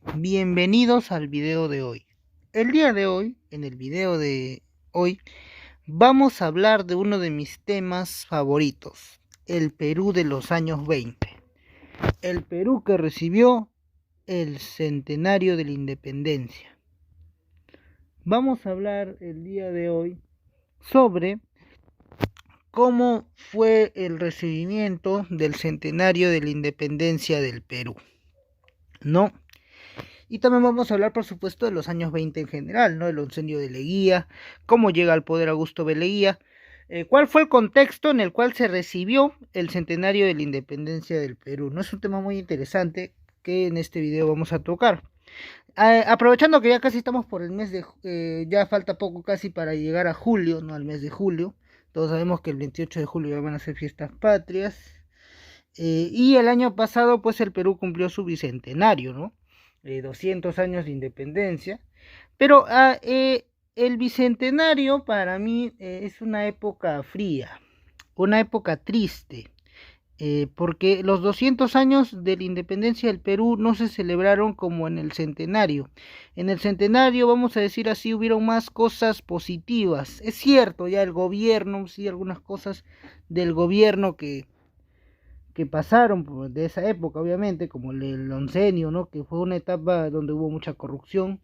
Bienvenidos al video de hoy. El día de hoy, en el video de hoy, vamos a hablar de uno de mis temas favoritos, el Perú de los años 20. El Perú que recibió el centenario de la independencia. Vamos a hablar el día de hoy sobre cómo fue el recibimiento del centenario de la independencia del Perú, ¿no? Y también vamos a hablar, por supuesto, de los años 20 en general, ¿no? El oncenio de Leguía, cómo llega al poder Augusto B. Leguía, cuál fue el contexto en el cual se recibió el centenario de la independencia del Perú, ¿no? Es un tema muy interesante que en este video vamos a tocar. Aprovechando que ya casi estamos por el mes de, ya falta poco casi para llegar a julio, ¿no? Al mes de julio. Todos sabemos que el 28 de julio ya van a ser fiestas patrias. Y el año pasado, pues el Perú cumplió su bicentenario, ¿no? 200 años de independencia. Pero el bicentenario para mí es una época fría, una época triste, porque los 200 años de la independencia del Perú no se celebraron como en el centenario. En el centenario, vamos a decir así, hubieron más cosas positivas. Es cierto, ya el gobierno, sí, algunas cosas del gobierno que pasaron de esa época, obviamente, como el oncenio, ¿no? Que fue una etapa donde hubo mucha corrupción,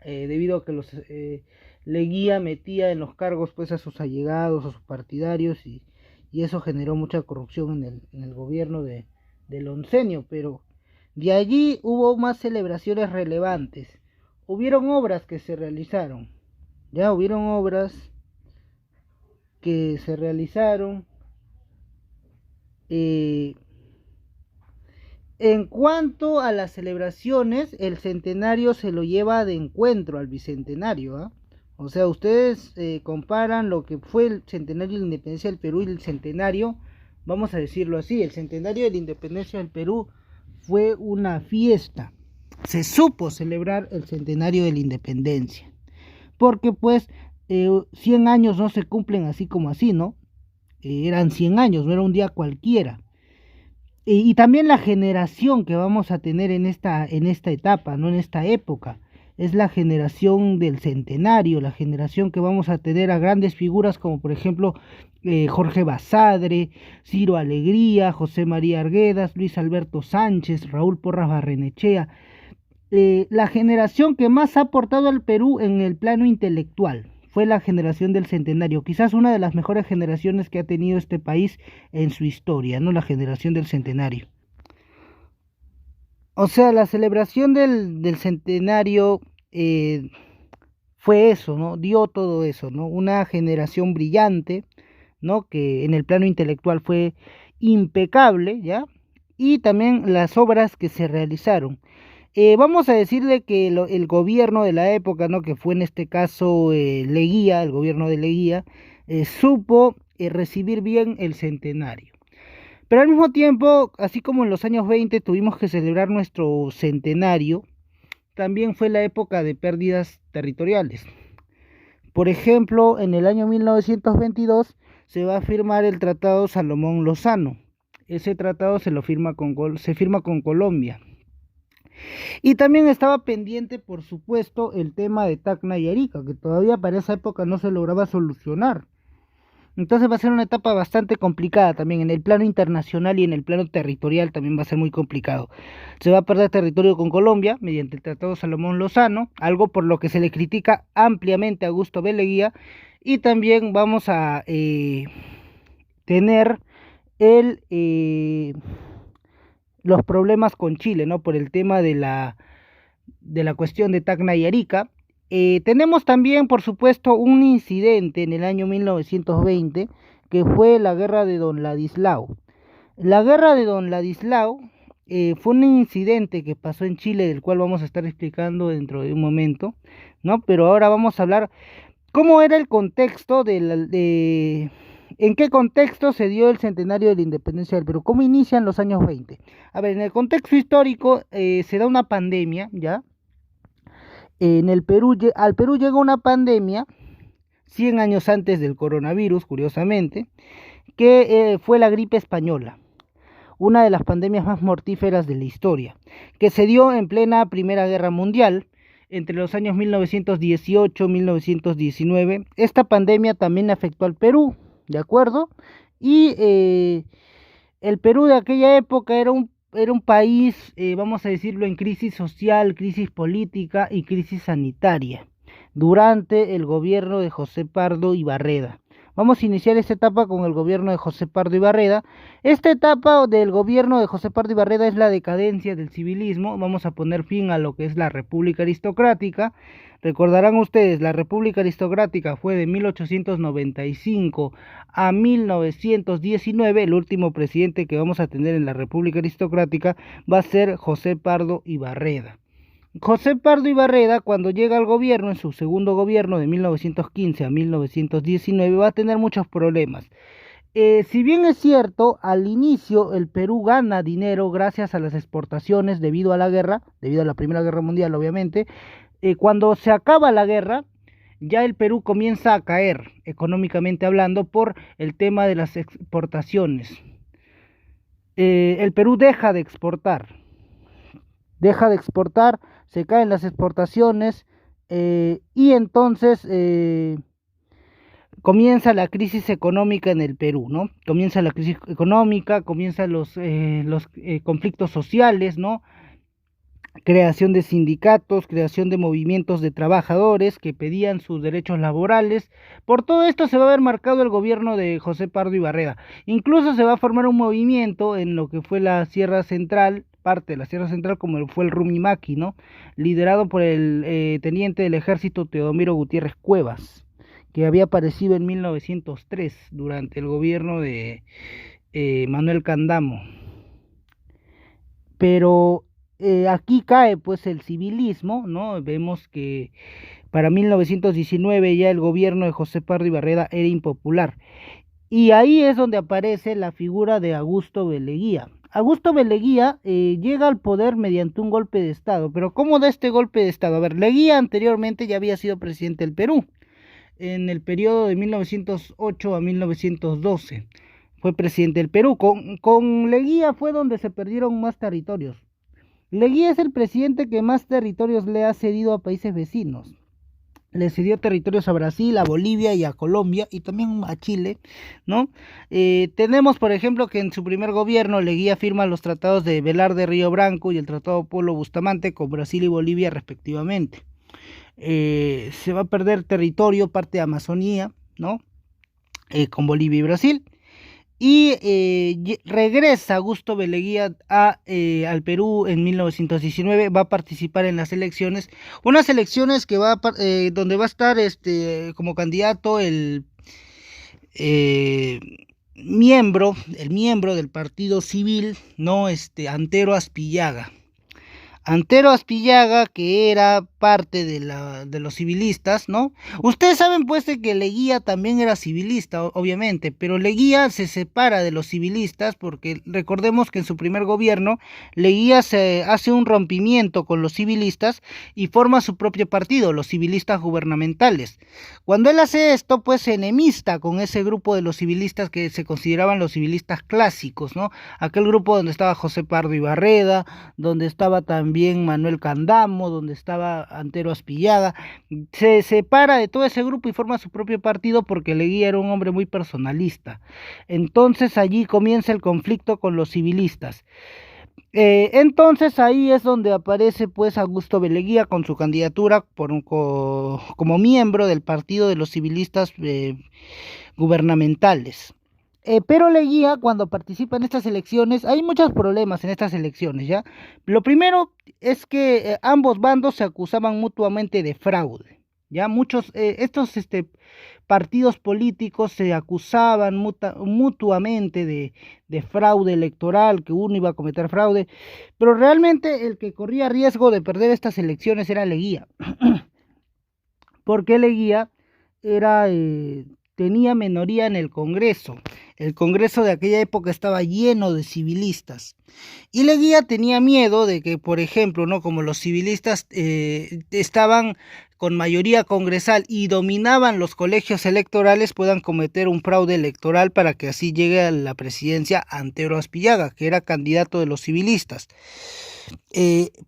debido a que Leguía metía en los cargos pues a sus allegados, a sus partidarios, y eso generó mucha corrupción en el gobierno del oncenio, pero de allí hubo más celebraciones relevantes. Hubieron obras que se realizaron, ya hubieron obras que se realizaron. eh, En cuanto a las celebraciones, el centenario se lo lleva de encuentro al bicentenario, ¿eh? O sea, ustedes comparan lo que fue el centenario de la independencia del Perú y el centenario, vamos a decirlo así, el centenario de la independencia del Perú fue una fiesta. Se supo celebrar el centenario de la independencia, porque pues 100 años no se cumplen así como así, ¿no? Eran 100 años, no era un día cualquiera. Y también la generación que vamos a tener en esta etapa, no en esta época, es la generación del centenario, la generación que vamos a tener a grandes figuras como por ejemplo Jorge Basadre, Ciro Alegría, José María Arguedas, Luis Alberto Sánchez, Raúl Porras Barrenechea, la generación que más ha aportado al Perú en el plano intelectual. Fue la generación del centenario, quizás una de las mejores generaciones que ha tenido este país en su historia, ¿no? La generación del centenario. O sea, la celebración del centenario fue eso, ¿no? Dio todo eso, ¿no? Una generación brillante, ¿no? Que en el plano intelectual fue impecable, ¿ya? Y también las obras que se realizaron. Vamos a decirle que el gobierno de la época, ¿no? Que fue en este caso Leguía, el gobierno de Leguía, supo recibir bien el centenario. Pero al mismo tiempo, así como en los años 20 tuvimos que celebrar nuestro centenario, también fue la época de pérdidas territoriales. Por ejemplo, en el año 1922 se va a firmar el Tratado Salomón-Lozano. Ese tratado se firma con Colombia. Y también estaba pendiente, por supuesto, el tema de Tacna y Arica, que todavía para esa época no se lograba solucionar. Entonces va a ser una etapa bastante complicada también en el plano internacional y en el plano territorial también va a ser muy complicado. Se va a perder territorio con Colombia mediante el Tratado Salomón Lozano, algo por lo que se le critica ampliamente a Augusto B. Leguía, y también vamos a tener el, los problemas con Chile, ¿no? Por el tema de la cuestión de Tacna y Arica. Tenemos también, por supuesto, un incidente en el año 1920 que fue la guerra de Don Ladislao. La guerra de Don Ladislao fue un incidente que pasó en Chile, del cual vamos a estar explicando dentro de un momento, ¿no? Pero ahora vamos a hablar cómo era el contexto en qué contexto se dio el centenario de la independencia del Perú, cómo inician los años 20. A ver, en el contexto histórico se da una pandemia, ¿ya? Al Perú llega una pandemia 100 años antes del coronavirus, curiosamente, que fue la gripe española. una de las pandemias más mortíferas de la historia, que se dio en plena Primera Guerra Mundial, entre los años 1918 y 1919. Esta pandemia también afectó al Perú, ¿de acuerdo? Y el Perú de aquella época era un país, vamos a decirlo, en crisis social, crisis política y crisis sanitaria, durante el gobierno de José Pardo y Barreda. Vamos a iniciar esta etapa con el gobierno de José Pardo y Barreda. Esta etapa del gobierno de José Pardo y Barreda es la decadencia del civilismo. Vamos a poner fin a lo que es la República Aristocrática. Recordarán ustedes, la República Aristocrática fue de 1895 a 1919. El último presidente que vamos a tener en la República Aristocrática va a ser José Pardo y Barreda. José Pardo y Barreda, cuando llega al gobierno, en su segundo gobierno de 1915 a 1919, va a tener muchos problemas. Si bien es cierto, al inicio el Perú gana dinero gracias a las exportaciones debido a la guerra, debido a la Primera Guerra Mundial, obviamente. Cuando se acaba la guerra, ya el Perú comienza a caer, económicamente hablando, por el tema de las exportaciones. El Perú deja de exportar, se caen las exportaciones, y entonces comienza la crisis económica en el Perú, ¿no? Comienza la crisis económica, comienzan los conflictos sociales, ¿no? Creación de sindicatos, creación de movimientos de trabajadores que pedían sus derechos laborales. Por todo esto se va a ver marcado el gobierno de José Pardo y Barreda. Incluso se va a formar un movimiento en lo que fue la Sierra Central, parte de la Sierra Central, como fue el Rumimaki, ¿no? Liderado por el teniente del ejército Teodomiro Gutiérrez Cuevas, que había aparecido en 1903 durante el gobierno de Manuel Candamo. Pero aquí cae pues el civilismo, ¿no? Vemos que para 1919 ya el gobierno de José Pardo y Barreda era impopular. Y ahí es donde aparece la figura de Augusto Beleguía. Augusto Beleguía llega al poder mediante un golpe de Estado. Pero ¿cómo da este golpe de Estado? A ver, Leguía anteriormente ya había sido presidente del Perú en el periodo de 1908 a 1912. Fue presidente del Perú. Con Leguía fue donde se perdieron más territorios. Leguía es el presidente que más territorios le ha cedido a países vecinos. Le cedió territorios a Brasil, a Bolivia y a Colombia, y también a Chile, ¿no? Tenemos, por ejemplo, que en su primer gobierno Leguía firma los tratados de Velar de Río Branco y el Tratado Polo Bustamante con Brasil y Bolivia respectivamente. Se va a perder territorio, parte de Amazonía, ¿no? Con Bolivia y Brasil. Y regresa Augusto Beleguía al Perú en 1919, va a participar en las elecciones, unas elecciones que donde va a estar como candidato el miembro del Partido Civil, ¿no? Antero Aspillaga. Antero Aspillaga, que era parte de los civilistas, ¿no? Ustedes saben pues de que Leguía también era civilista, obviamente, pero Leguía se separa de los civilistas porque recordemos que en su primer gobierno Leguía se hace un rompimiento con los civilistas y forma su propio partido, los civilistas gubernamentales. Cuando él hace esto, pues se enemista con ese grupo de los civilistas que se consideraban los civilistas clásicos, ¿no? Aquel grupo donde estaba José Pardo y Barreda, donde estaba también Manuel Candamo, donde estaba Antero Aspillaga. Se separa de todo ese grupo y forma su propio partido porque Leguía era un hombre muy personalista. Entonces allí comienza el conflicto con los civilistas. Entonces ahí es donde aparece pues Augusto Beleguía con su candidatura como miembro del partido de los civilistas gubernamentales. Pero Leguía, cuando participa en estas elecciones, hay muchos problemas en estas elecciones, ¿ya? Lo primero es que ambos bandos se acusaban mutuamente de fraude, ¿ya? Estos partidos políticos se acusaban mutuamente de fraude electoral, que uno iba a cometer fraude, pero realmente el que corría riesgo de perder estas elecciones era Leguía, porque Leguía tenía minoría en el Congreso. El Congreso de aquella época estaba lleno de civilistas. Y Leguía tenía miedo de que, por ejemplo, ¿no? Como los civilistas estaban con mayoría congresal y dominaban los colegios electorales, puedan cometer un fraude electoral para que así llegue a la presidencia Antero Aspillaga, que era candidato de los civilistas.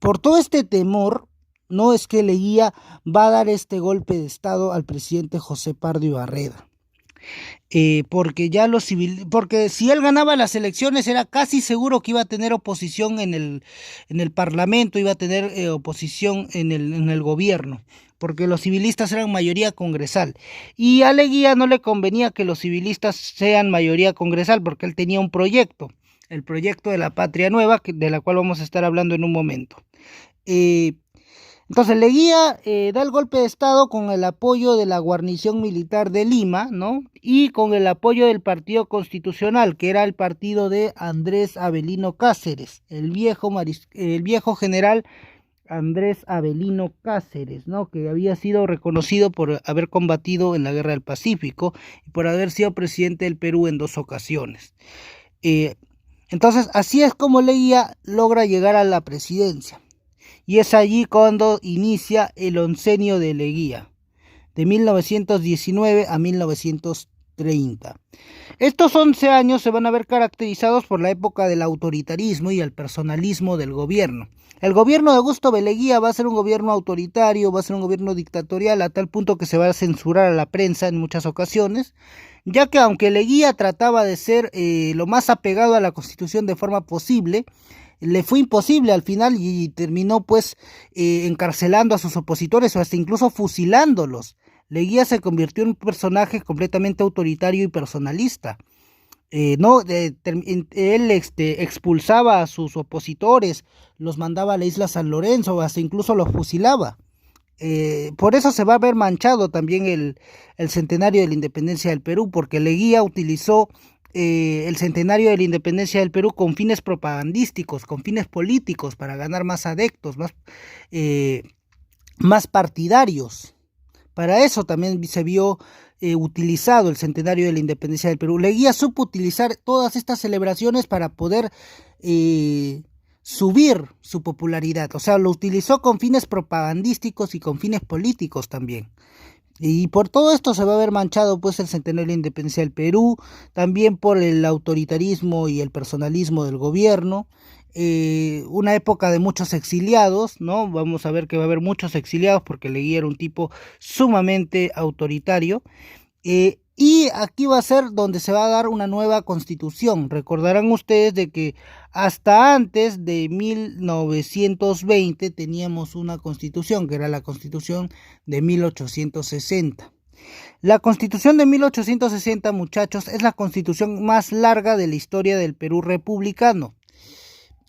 Por todo este temor, no es que Leguía va a dar este golpe de estado al presidente José Pardo Barreda. Porque si él ganaba las elecciones era casi seguro que iba a tener oposición en el parlamento, iba a tener oposición en el gobierno, porque los civilistas eran mayoría congresal, y a Leguía no le convenía que los civilistas sean mayoría congresal, porque él tenía un proyecto, el proyecto de la Patria Nueva, de la cual vamos a estar hablando en un momento. Entonces Leguía da el golpe de estado con el apoyo de la guarnición militar de Lima, ¿no? Y con el apoyo del Partido Constitucional, que era el partido de Andrés Avelino Cáceres, el viejo general Andrés Avelino Cáceres, ¿no? Que había sido reconocido por haber combatido en la Guerra del Pacífico y por haber sido presidente del Perú en 2 ocasiones. Entonces, así es como Leguía logra llegar a la presidencia. Y es allí cuando inicia el oncenio de Leguía, de 1919 a 1930. Estos 11 años se van a ver caracterizados por la época del autoritarismo y el personalismo del gobierno. El gobierno de Augusto B. Leguía va a ser un gobierno autoritario, va a ser un gobierno dictatorial, a tal punto que se va a censurar a la prensa en muchas ocasiones, ya que aunque Leguía trataba de ser lo más apegado a la Constitución de forma posible, le fue imposible al final y terminó pues encarcelando a sus opositores o hasta incluso fusilándolos. Leguía se convirtió en un personaje completamente autoritario y personalista. Él expulsaba a sus opositores, los mandaba a la isla San Lorenzo, hasta incluso los fusilaba. Por eso se va a ver manchado también el centenario de la independencia del Perú, porque Leguía utilizó el centenario de la independencia del Perú con fines propagandísticos, con fines políticos, para ganar más adeptos, más partidarios. Para eso también se vio utilizado el centenario de la independencia del Perú. Leguía supo utilizar todas estas celebraciones para poder subir su popularidad, o sea, lo utilizó con fines propagandísticos y con fines políticos también. Y por todo esto se va a ver manchado pues el centenario de la independencia del Perú, también por el autoritarismo y el personalismo del gobierno, una época de muchos exiliados, ¿no? Vamos a ver que va a haber muchos exiliados porque Leguía era un tipo sumamente autoritario. Y aquí va a ser donde se va a dar una nueva constitución. Recordarán ustedes de que hasta antes de 1920 teníamos una constitución, que era la constitución de 1860. La constitución de 1860, muchachos, es la constitución más larga de la historia del Perú republicano.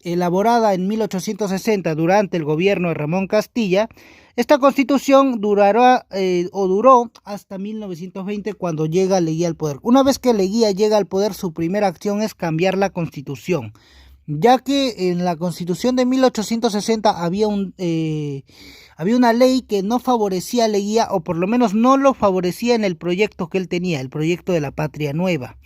Elaborada en 1860 durante el gobierno de Ramón Castilla, esta constitución duró hasta 1920, cuando llega Leguía al poder. Una vez que Leguía llega al poder, su primera acción es cambiar la constitución, ya que en la constitución de 1860 había una ley que no favorecía a Leguía, o por lo menos no lo favorecía en el proyecto que él tenía, el proyecto de la Patria Nueva.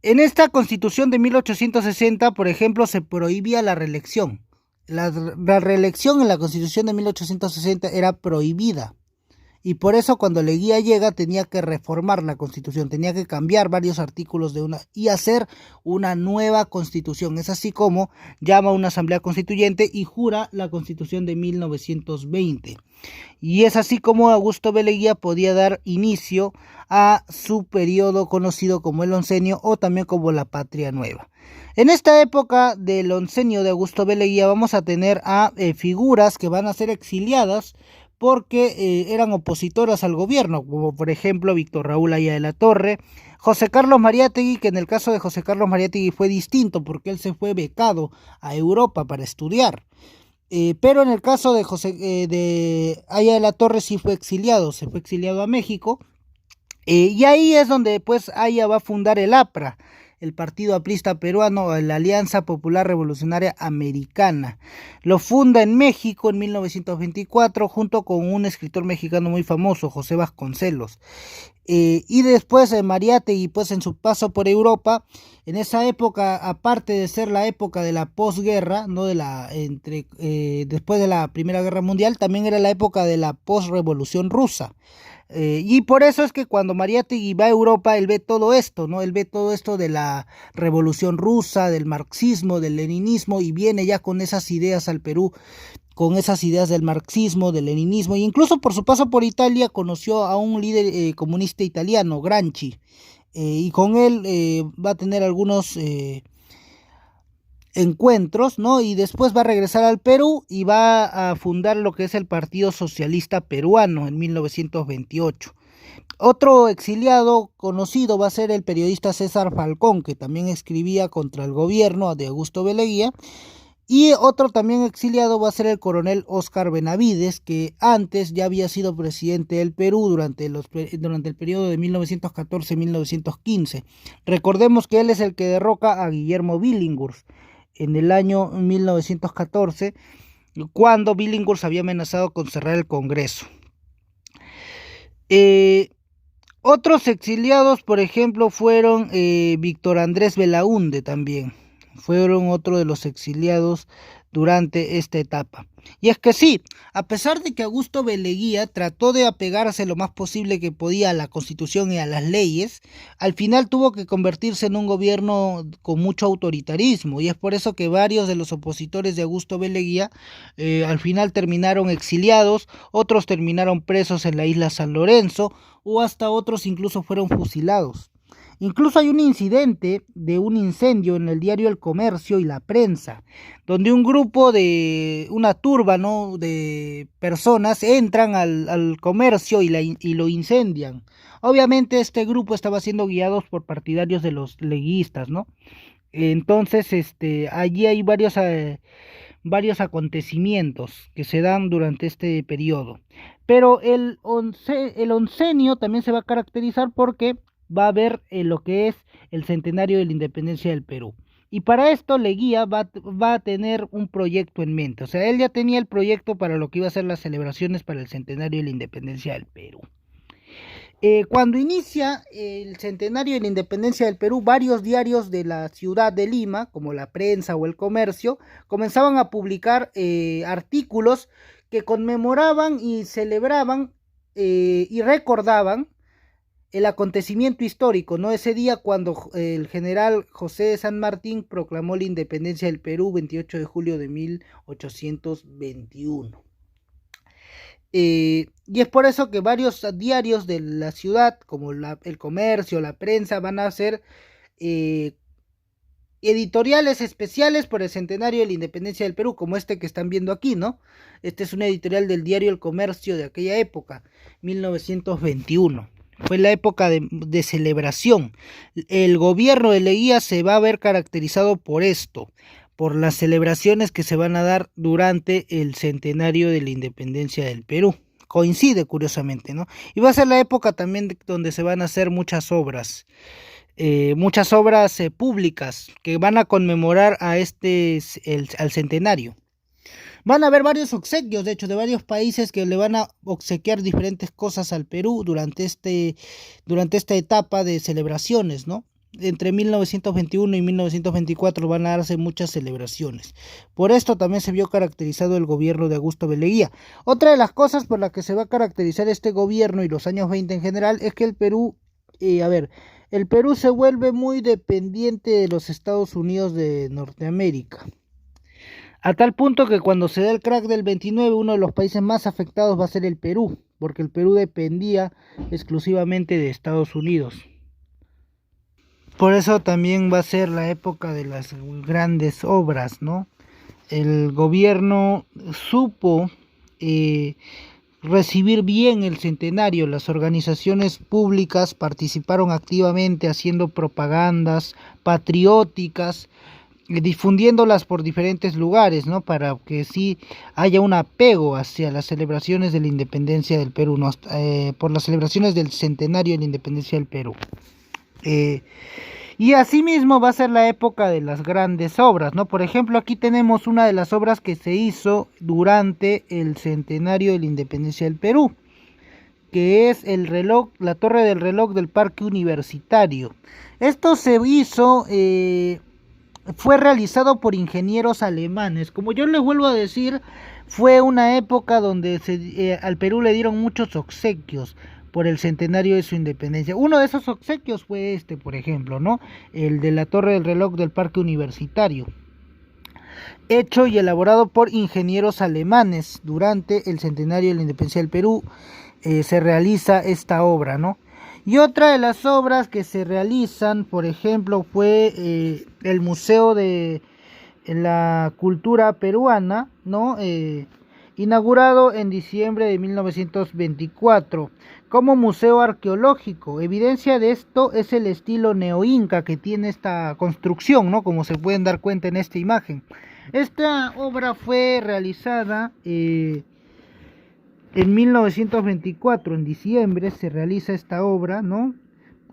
En esta constitución de 1860, por ejemplo, se prohibía la reelección. La reelección en la constitución de 1860 era prohibida. Y por eso cuando Leguía llega tenía que reformar la constitución, tenía que cambiar varios artículos y hacer una nueva constitución. Es así como llama a una asamblea constituyente y jura la constitución de 1920. Y es así como Augusto B. Leguía podía dar inicio a su periodo conocido como el oncenio o también como la Patria Nueva. En esta época del oncenio de Augusto B. Leguía vamos a tener a figuras que van a ser exiliadas porque eran opositoras al gobierno, como por ejemplo Víctor Raúl Haya de la Torre, José Carlos Mariátegui, que en el caso de José Carlos Mariátegui fue distinto porque él se fue becado a Europa para estudiar. Pero en el caso de Haya de la Torre sí fue exiliado, se fue exiliado a México, y ahí es donde pues Haya va a fundar el APRA, el Partido Aprista Peruano, la Alianza Popular Revolucionaria Americana. Lo funda en México en 1924 junto con un escritor mexicano muy famoso, José Vasconcelos. Y después Mariátegui, pues en su paso por Europa, en esa época, aparte de ser la época de la posguerra, no de después de la Primera Guerra Mundial, también era la época de la posrevolución rusa. Y por eso es que cuando Mariátegui va a Europa, él ve todo esto, ¿no? Él ve todo esto de la revolución rusa, del marxismo, del leninismo, y viene ya con esas ideas al Perú, con esas ideas del marxismo, del leninismo, e incluso por su paso por Italia conoció a un líder comunista italiano, Gramsci, y con él va a tener algunos encuentros, ¿no? Y después va a regresar al Perú y va a fundar lo que es el Partido Socialista Peruano en 1928. Otro exiliado conocido va a ser el periodista César Falcón, que también escribía contra el gobierno de Augusto Beleguía. Y otro también exiliado va a ser el coronel Óscar Benavides, que antes ya había sido presidente del Perú durante el periodo de 1914-1915. Recordemos que él es el que derroca a Guillermo Billinghurst en el año 1914, cuando Billinghurst había amenazado con cerrar el Congreso. Otros exiliados, por ejemplo, fueron Víctor Andrés Belaúnde también. Fueron otro de los exiliados durante esta etapa. Y es que sí, a pesar de que Augusto Beleguía trató de apegarse lo más posible que podía a la Constitución y a las leyes, al final tuvo que convertirse en un gobierno con mucho autoritarismo, y es por eso que varios de los opositores de Augusto Beleguía al final terminaron exiliados, otros terminaron presos en la isla San Lorenzo, o hasta otros incluso fueron fusilados. Incluso hay un incidente de un incendio en el diario El Comercio y La Prensa, donde un grupo de una turba, ¿no?, de personas entran al comercio y lo incendian. Obviamente este grupo estaba siendo guiados por partidarios de los leguistas, ¿no? Entonces, allí hay varios acontecimientos que se dan durante este periodo. Pero el oncenio también se va a caracterizar porque va a haber lo que es el centenario de la independencia del Perú. Y para esto Leguía va a tener un proyecto en mente. O sea, él ya tenía el proyecto para lo que iba a ser las celebraciones para el centenario de la independencia del Perú. Cuando inicia el centenario de la independencia del Perú, varios diarios de la ciudad de Lima, como La Prensa o El Comercio, comenzaban a publicar artículos que conmemoraban y celebraban y recordaban el acontecimiento histórico, ¿no? Ese día cuando el general José de San Martín proclamó la independencia del Perú, 28 de julio de 1821. Y es por eso que varios diarios de la ciudad, como El Comercio, La Prensa, van a hacer editoriales especiales por el centenario de la independencia del Perú, como este que están viendo aquí, ¿no? Este es una editorial del diario El Comercio de aquella época, 1921. Fue la época de celebración. El gobierno de Leguía se va a ver caracterizado por esto, por las celebraciones que se van a dar durante el centenario de la independencia del Perú. Coincide curiosamente, ¿no? Y va a ser la época también donde se van a hacer muchas obras públicas que van a conmemorar a al centenario. Van a haber varios obsequios, de hecho, de varios países que le van a obsequiar diferentes cosas al Perú durante esta etapa de celebraciones, ¿no? Entre 1921 y 1924 van a darse muchas celebraciones. Por esto también se vio caracterizado el gobierno de Augusto Beleguía. Otra de las cosas por las que se va a caracterizar este gobierno y los años 20 en general es que el Perú se vuelve muy dependiente de los Estados Unidos de Norteamérica. A tal punto que cuando se da el crack del 29, uno de los países más afectados va a ser el Perú, porque el Perú dependía exclusivamente de Estados Unidos. Por eso también va a ser la época de las grandes obras, ¿no? El gobierno supo recibir bien el centenario. Las organizaciones públicas participaron activamente haciendo propagandas patrióticas, difundiéndolas por diferentes lugares, ¿no? Para que sí haya un apego hacia las celebraciones de la independencia del Perú, por las celebraciones del centenario de la independencia del Perú. Y asimismo va a ser la época de las grandes obras, ¿no? Por ejemplo, aquí tenemos una de las obras que se hizo durante el centenario de la independencia del Perú, que es el reloj, la torre del reloj del Parque Universitario. Esto se hizo, fue realizado por ingenieros alemanes. Como yo les vuelvo a decir, fue una época donde al Perú le dieron muchos obsequios por el centenario de su independencia. Uno de esos obsequios fue este, por ejemplo, ¿no? El de la torre del reloj del Parque Universitario, hecho y elaborado por ingenieros alemanes durante el centenario de la independencia del Perú. Se realiza esta obra, ¿no? Y otra de las obras que se realizan, por ejemplo, fue el Museo de la Cultura Peruana, ¿no? Inaugurado en diciembre de 1924 como museo arqueológico. Evidencia de esto es el estilo neoinca que tiene esta construcción, ¿no? Como se pueden dar cuenta en esta imagen. Esta obra fue realizada en 1924, en diciembre, se realiza esta obra, ¿no?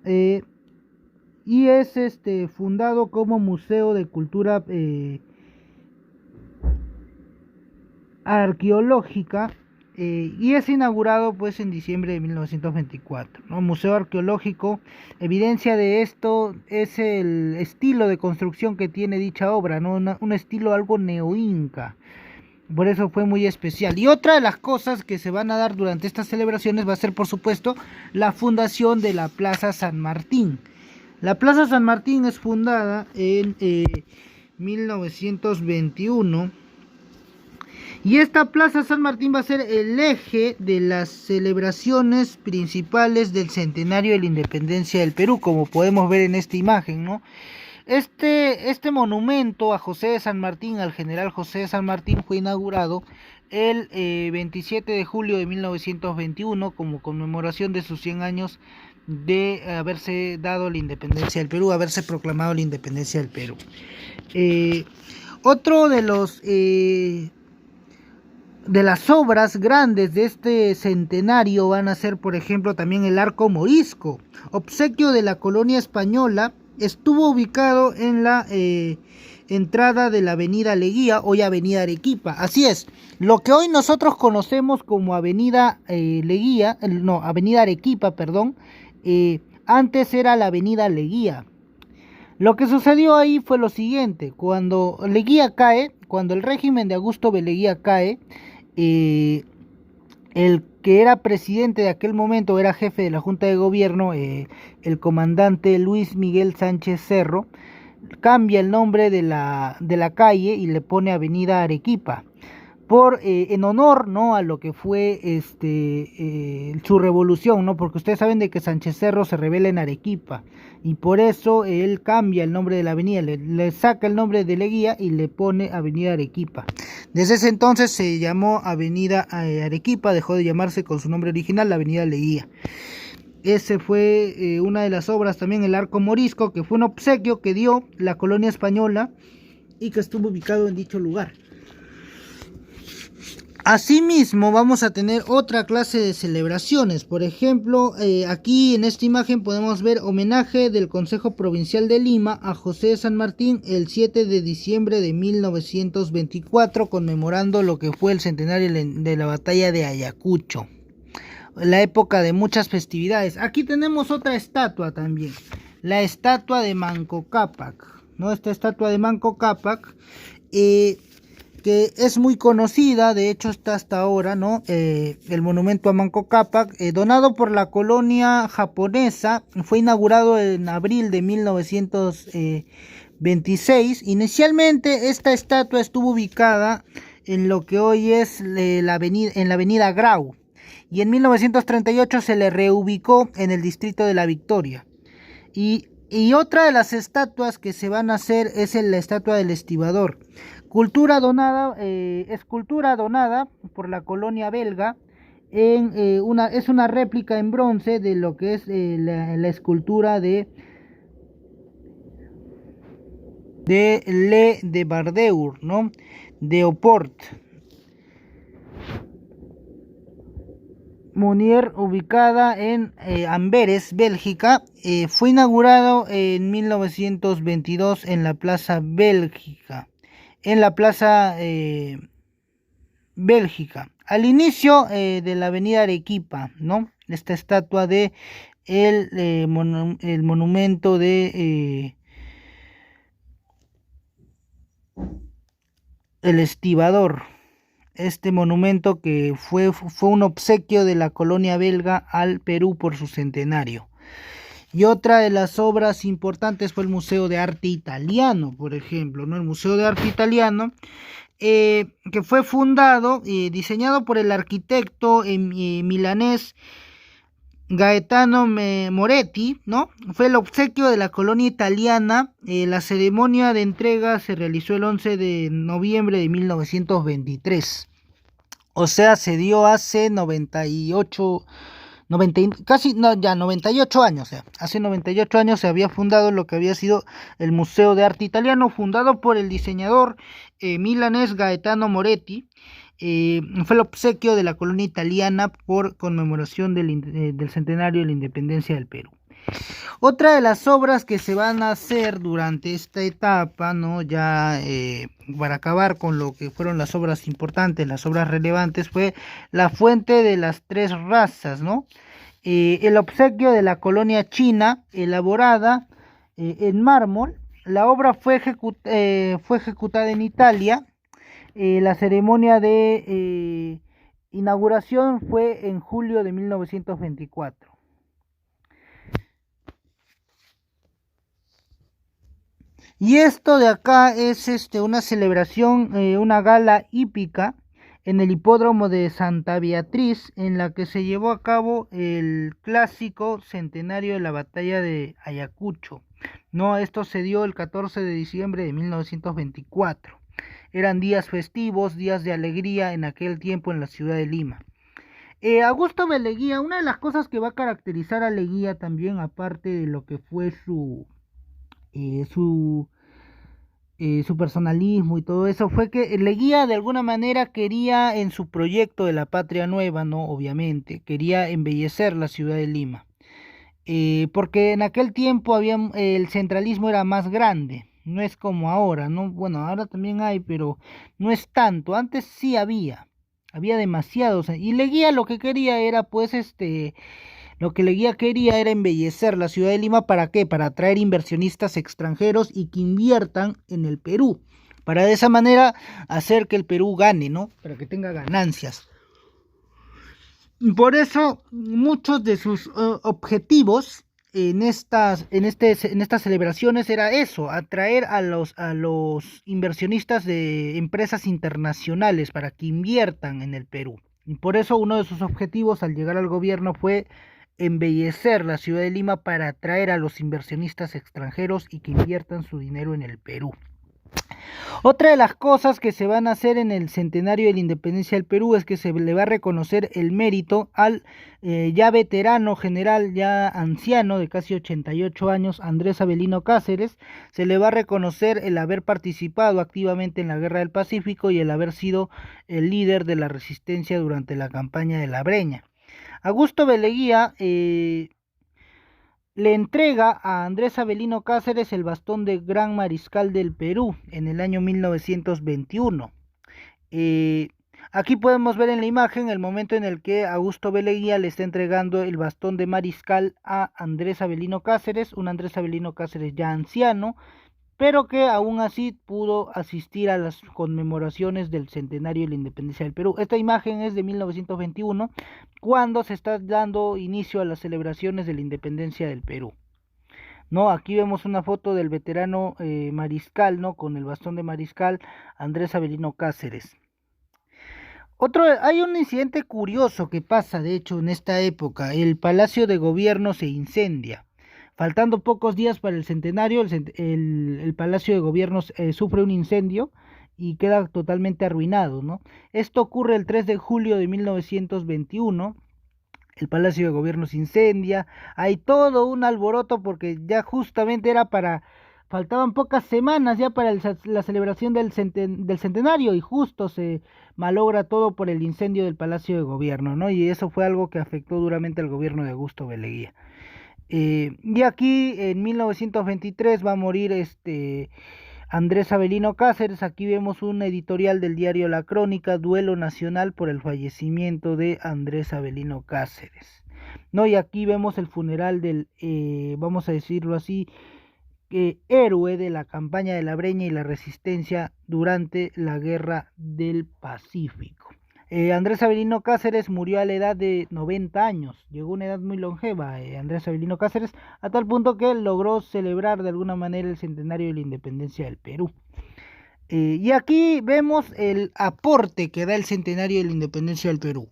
Y es fundado como Museo de Cultura Arqueológica, y es inaugurado pues en diciembre de 1924, ¿no? Museo arqueológico. Evidencia de esto es el estilo de construcción que tiene dicha obra, ¿no? Un estilo algo neoinca. Por eso fue muy especial. Y otra de las cosas que se van a dar durante estas celebraciones va a ser, por supuesto, la fundación de la Plaza San Martín. La Plaza San Martín es fundada en 1921. Y esta Plaza San Martín va a ser el eje de las celebraciones principales del centenario de la independencia del Perú, como podemos ver en esta imagen, ¿no? Este monumento a José de San Martín, al general José de San Martín, fue inaugurado el 27 de julio de 1921 como conmemoración de sus 100 años de haberse dado la independencia del Perú, haberse proclamado la independencia del Perú. Otro de los de las obras grandes de este centenario van a ser, por ejemplo, también el Arco Morisco, obsequio de la colonia española. Estuvo ubicado en la entrada de la avenida Leguía, hoy avenida Arequipa. Así es, lo que hoy nosotros conocemos como avenida Leguía, no, avenida Arequipa, perdón, antes era la avenida Leguía. Lo que sucedió ahí fue lo siguiente: cuando Leguía cae, cuando el régimen de Augusto B. Leguía cae, el que era presidente de aquel momento, era jefe de la Junta de Gobierno, el comandante Luis Miguel Sánchez Cerro, cambia el nombre de la calle y le pone Avenida Arequipa, en honor, ¿no?, a lo que fue su revolución, ¿no? Porque ustedes saben de que Sánchez Cerro se rebela en Arequipa y por eso él cambia el nombre de la avenida, le saca el nombre de Leguía y le pone Avenida Arequipa. Desde ese entonces se llamó Avenida Arequipa, dejó de llamarse con su nombre original la Avenida Leguía. Ese fue una de las obras. También el Arco Morisco, que fue un obsequio que dio la colonia española y que estuvo ubicado en dicho lugar. Asimismo vamos a tener otra clase de celebraciones. Por ejemplo, aquí en esta imagen podemos ver homenaje del Consejo Provincial de Lima a José de San Martín el 7 de diciembre de 1924, conmemorando lo que fue el centenario de la batalla de Ayacucho, la época de muchas festividades. Aquí tenemos otra estatua también, la estatua de Manco Cápac, ¿no? Esta estatua de Manco Cápac, que es muy conocida, de hecho está hasta ahora, ¿no? El monumento a Manco Cápac, donado por la colonia japonesa, fue inaugurado en abril de 1926. Inicialmente esta estatua estuvo ubicada en lo que hoy es en la avenida Grau, y en 1938 se le reubicó en el distrito de La Victoria. Y otra de las estatuas que se van a hacer es la estatua del Estibador. Escultura donada por la colonia belga. Es una réplica en bronce de lo que es la escultura de Le Debardeur, ¿no?, de Oport. Monier, ubicada en Amberes, Bélgica, fue inaugurado en 1922 en la Plaza Bélgica, en la Plaza Bélgica, al inicio de la Avenida Arequipa, ¿no? Esta estatua de el monumento de El Estibador. Este monumento que fue un obsequio de la colonia belga al Perú por su centenario. Y otra de las obras importantes fue el Museo de Arte Italiano, por ejemplo, ¿no? El Museo de Arte Italiano, que fue fundado y diseñado por el arquitecto milanés Gaetano Moretti, ¿no? Fue el obsequio de la colonia italiana. La ceremonia de entrega se realizó el 11 de noviembre de 1923. O sea, se dio hace 98, 90, casi, no, ya 98 años. O sea, hace 98 años se había fundado lo que había sido el Museo de Arte Italiano, fundado por el diseñador milanés Gaetano Moretti. Fue el obsequio de la colonia italiana por conmemoración del centenario de la independencia del Perú. Otra de las obras que se van a hacer durante esta etapa, ¿no? Ya para acabar con lo que fueron las obras importantes, las obras relevantes, fue la Fuente de las Tres Razas, ¿no? El obsequio de la colonia china, elaborada en mármol. La obra fue ejecutada en Italia. La ceremonia de inauguración fue en julio de 1924. Y esto de acá es una celebración, una gala hípica en el hipódromo de Santa Beatriz, en la que se llevó a cabo el clásico centenario de la batalla de Ayacucho. No, esto se dio el 14 de diciembre de 1924. Eran días festivos, días de alegría en aquel tiempo en la ciudad de Lima. Augusto B. Leguía, una de las cosas que va a caracterizar a Leguía también, aparte de lo que fue eh, su, su personalismo y todo eso, fue que Leguía de alguna manera quería en su proyecto de la Patria Nueva, ¿no? Obviamente, quería embellecer la ciudad de Lima. Porque en aquel tiempo el centralismo era más grande, no es como ahora, ¿no? Bueno, ahora también hay, pero no es tanto. Antes sí había demasiados. Y Leguía lo que quería era, pues, lo que Leguía quería era embellecer la ciudad de Lima. ¿Para qué? Para atraer inversionistas extranjeros y que inviertan en el Perú. Para de esa manera hacer que el Perú gane, ¿no? Para que tenga ganancias. Por eso muchos de sus objetivos en estas celebraciones era eso, atraer a los inversionistas de empresas internacionales para que inviertan en el Perú. Y por eso uno de sus objetivos al llegar al gobierno fue embellecer la ciudad de Lima para atraer a los inversionistas extranjeros y que inviertan su dinero en el Perú. Otra de las cosas que se van a hacer en el centenario de la independencia del Perú es que se le va a reconocer el mérito al ya veterano general, ya anciano de casi 88 años, Andrés Avelino Cáceres. Se le va a reconocer el haber participado activamente en la Guerra del Pacífico y el haber sido el líder de la resistencia durante la campaña de la Breña. Augusto B. Leguía le entrega a Andrés Avelino Cáceres el bastón de Gran Mariscal del Perú en el año 1921. Aquí podemos ver en la imagen el momento en el que Augusto B. Leguía le está entregando el bastón de mariscal a Andrés Avelino Cáceres, un Andrés Avelino Cáceres ya anciano, pero que aún así pudo asistir a las conmemoraciones del centenario de la independencia del Perú. Esta imagen es de 1921, cuando se está dando inicio a las celebraciones de la independencia del Perú. ¿No? Aquí vemos una foto del veterano mariscal, ¿no? Con el bastón de mariscal, Andrés Avelino Cáceres. Hay un incidente curioso que pasa, de hecho, en esta época. El Palacio de Gobierno se incendia. Faltando pocos días para el centenario, el Palacio de Gobierno sufre un incendio y queda totalmente arruinado, ¿no? Esto ocurre el 3 de julio de 1921. El Palacio de Gobierno se incendia. Hay todo un alboroto porque ya justamente era para faltaban pocas semanas ya para la celebración del centenario y justo se malogra todo por el incendio del Palacio de Gobierno, ¿no? Y eso fue algo que afectó duramente al gobierno de Augusto Beleguía. Y aquí en 1923 va a morir Andrés Avelino Cáceres. Aquí vemos un editorial del diario La Crónica, duelo nacional por el fallecimiento de Andrés Avelino Cáceres. No, y aquí vemos el funeral del, vamos a decirlo así, héroe de la campaña de la Breña y la resistencia durante la Guerra del Pacífico. Andrés Avelino Cáceres murió a la edad de 90 años, llegó a una edad muy longeva, Andrés Avelino Cáceres, a tal punto que logró celebrar de alguna manera el centenario de la independencia del Perú. Y aquí vemos el aporte que da el centenario de la independencia del Perú,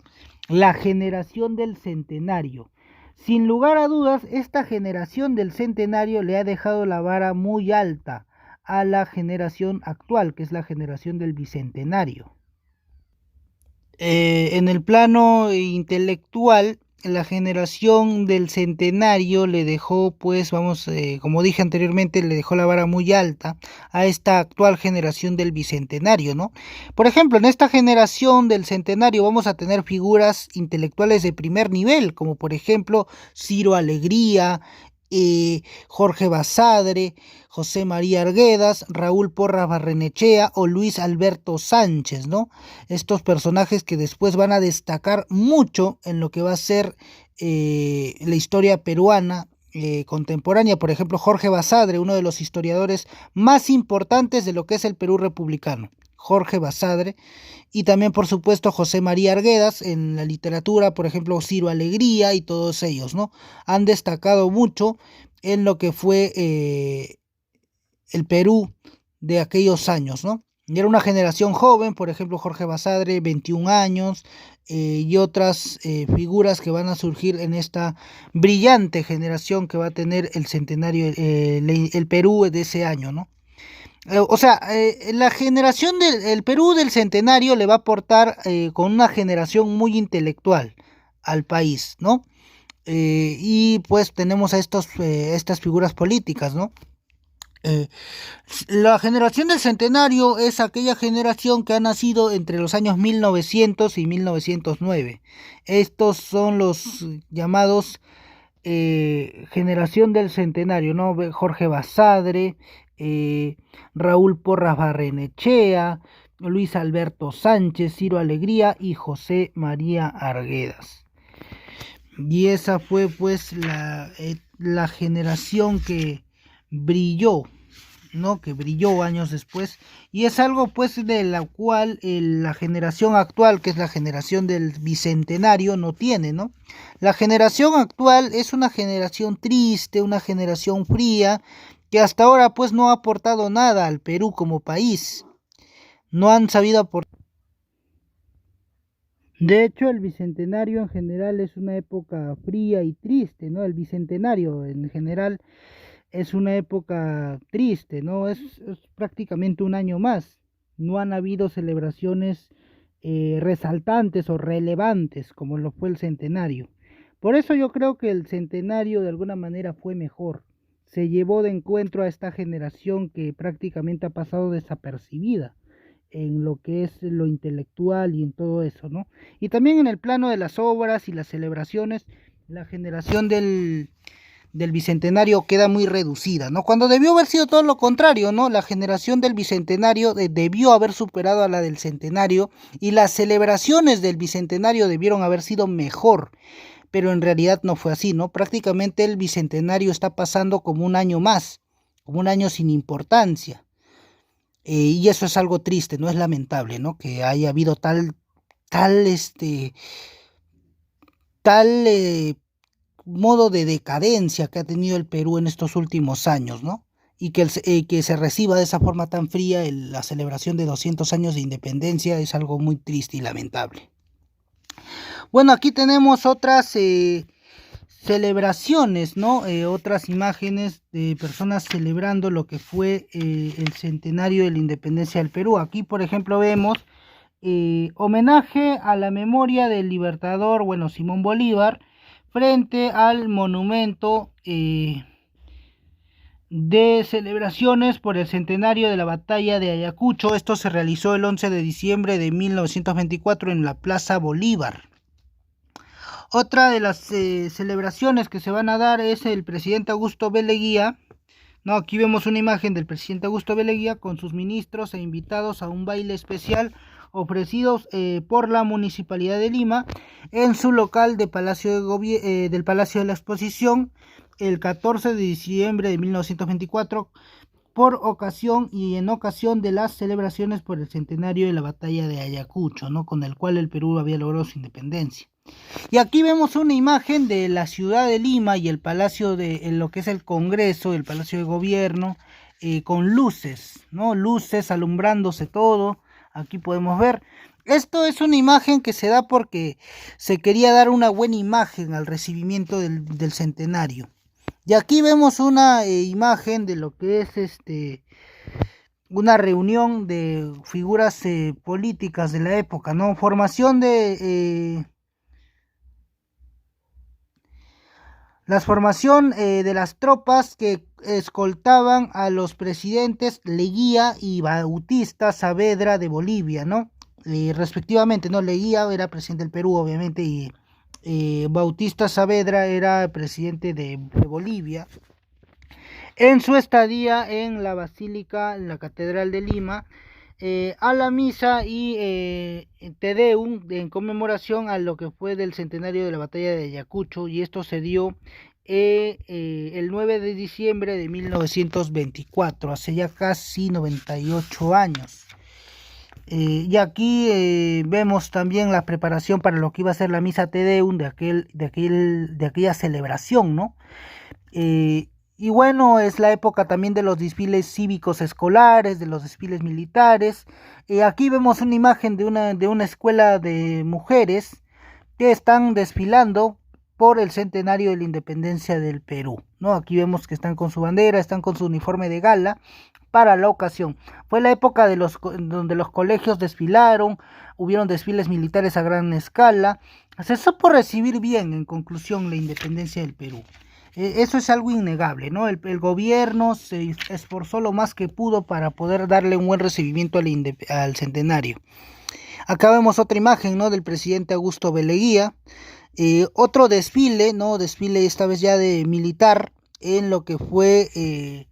la generación del centenario. Sin lugar a dudas, esta generación del centenario le ha dejado la vara muy alta a la generación actual, que es la generación del bicentenario. En el plano intelectual, la generación del centenario le dejó, pues, como dije anteriormente, le dejó la vara muy alta a esta actual generación del bicentenario, ¿no? Por ejemplo, en esta generación del centenario vamos a tener figuras intelectuales de primer nivel, como por ejemplo Ciro Alegría, Jorge Basadre, José María Arguedas, Raúl Porras Barrenechea o Luis Alberto Sánchez, ¿no? Estos personajes que después van a destacar mucho en lo que va a ser la historia peruana contemporánea. Por ejemplo, Jorge Basadre, uno de los historiadores más importantes de lo que es el Perú republicano. Jorge Basadre, y también por supuesto José María Arguedas en la literatura, por ejemplo Ciro Alegría y todos ellos, ¿no? Han destacado mucho en lo que fue el Perú de aquellos años, ¿no? Y era una generación joven, por ejemplo Jorge Basadre, 21 años, y otras figuras que van a surgir en esta brillante generación que va a tener el centenario, el Perú de ese año, ¿no? O sea, la generación del Perú del centenario le va a aportar con una generación muy intelectual al país, ¿no? Y pues tenemos a estas figuras políticas, ¿no? La generación del centenario es aquella generación que ha nacido entre los años 1900 y 1909. Estos son los llamados generación del centenario, ¿no? Jorge Basadre, Raúl Porras Barrenechea, Luis Alberto Sánchez, Ciro Alegría y José María Arguedas. Y esa fue pues la generación que brilló, ¿no? Que brilló años después, y es algo pues de la cual la generación actual, que es la generación del bicentenario, no tiene, ¿no? La generación actual es una generación triste, una generación fría, que hasta ahora pues no ha aportado nada al Perú como país, no han sabido aportar. De hecho, el bicentenario en general es una época fría y triste, ¿no? El bicentenario en general es una época triste, ¿no? Es prácticamente un año más. No han habido celebraciones resaltantes o relevantes como lo fue el centenario. Por eso yo creo que el centenario de alguna manera fue mejor. Se llevó de encuentro a esta generación que prácticamente ha pasado desapercibida en lo que es lo intelectual y en todo eso, ¿no? Y también en el plano de las obras y las celebraciones, la generación del bicentenario queda muy reducida, ¿no? Cuando debió haber sido todo lo contrario, ¿no? La generación del bicentenario debió haber superado a la del centenario y las celebraciones del bicentenario debieron haber sido mejor, pero en realidad no fue así, ¿no? Prácticamente el bicentenario está pasando como un año más, como un año sin importancia. Y eso es algo triste, no es lamentable, ¿no? Que haya habido tal, tal modo de decadencia que ha tenido el Perú en estos últimos años, ¿no? Y que se reciba de esa forma tan fría la celebración de 200 años de independencia es algo muy triste y lamentable. Bueno, aquí tenemos otras celebraciones, ¿no? Otras imágenes de personas celebrando lo que fue el centenario de la independencia del Perú. Aquí, por ejemplo, vemos homenaje a la memoria del libertador, bueno, Simón Bolívar, frente al monumento de celebraciones por el centenario de la batalla de Ayacucho. Esto se realizó el 11 de diciembre de 1924 en la Plaza Bolívar. Otra de las celebraciones que se van a dar es el presidente Augusto B. Leguía. No, aquí vemos una imagen del presidente Augusto B. Leguía con sus ministros e invitados a un baile especial ofrecidos por la Municipalidad de Lima en su local de del Palacio de la Exposición el 14 de diciembre de 1924 por ocasión y en ocasión de las celebraciones por el centenario de la batalla de Ayacucho, ¿no? Con el cual el Perú había logrado su independencia. Y aquí vemos una imagen de la ciudad de Lima y el palacio de lo que es el Congreso, el Palacio de Gobierno, con luces, ¿no? Luces alumbrándose todo. Aquí podemos ver. Esto es una imagen que se da porque se quería dar una buena imagen al recibimiento del centenario. Y aquí vemos una imagen de lo que es una reunión de figuras políticas de la época, ¿no? Formación de de las tropas que escoltaban a los presidentes Leguía y Bautista Saavedra de Bolivia, ¿no? Respectivamente, ¿no? Leguía era presidente del Perú, obviamente, y Bautista Saavedra era presidente de Bolivia. En su estadía en la Basílica, en la Catedral de Lima, a la misa y Te Deum en conmemoración a lo que fue del centenario de la batalla de Ayacucho, y esto se dio el 9 de diciembre de 1924, hace ya casi 98 años. Y aquí vemos también la preparación para lo que iba a ser la misa Te Deum de aquella celebración, ¿no? Y bueno, es la época también de los desfiles cívicos escolares, de los desfiles militares. Aquí vemos una imagen de una escuela de mujeres que están desfilando por el centenario de la independencia del Perú, ¿no? Aquí vemos que están con su bandera, están con su uniforme de gala para la ocasión. Fue la época donde los colegios desfilaron, hubieron desfiles militares a gran escala. Se supo recibir bien, en conclusión, la independencia del Perú. Eso es algo innegable, ¿no? El gobierno se esforzó lo más que pudo para poder darle un buen recibimiento al centenario. Acá vemos otra imagen, ¿no? Del presidente Augusto B. Leguía. Otro desfile, ¿no? Desfile esta vez ya de militar en lo que fue